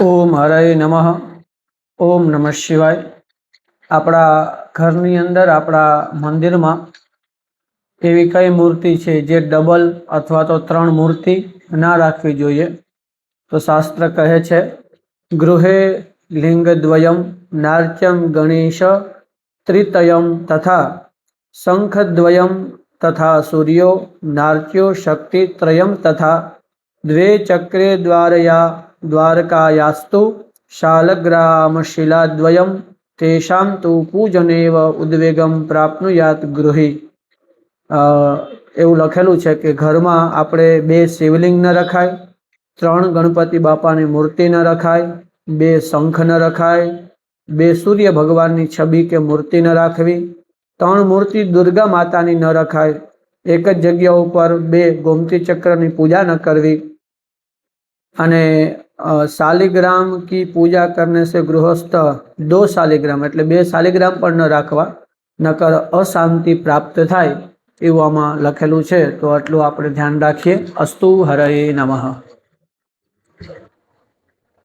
ओम हरये नमः। ओम नमः शिवाय। अपना घरनी अंदर अपना मंदिर में एवी कई मूर्ति है जे डबल अथवा तो 3 मूर्ति ना राखवी जोईए। तो शास्त्र कहे छे गृहे लिंगद्वयम नार्त्यम गणेश त्रितयम तथा शंखद्वयम तथा सूर्यो नार्त्यो शक्ति त्रयम तथा द्वे चक्रे द्वारकायास्तु शालग्रामशिलाद्वयम तेषां तु पूजनेव उद्वेगम प्राप्नुयात गृही। एवं लखेलू है कि घर में आपणे 2 शिवलिंग न रखाय, 3 गणपति बापानी मूर्ति न रखाय, 2 शंख न रखाय, 2 सूर्य भगवान की छवि के मूर्ति न राखवी, 3 मूर्ति दुर्गा माता की न रखाय, एक ज जग्या पर 2 गोमती चक्र की पूजा न करवी अने शालिग्राम की पूजा करने से गृहस्थ 2 शालिग्राम एटले 2 शालिग्राम पर न राखवा, नकर अशांति प्राप्त थाय एवं आमां लखेलू छे। तो आटलुं आपणे ध्यान राखीए। अस्तु हरये नमः।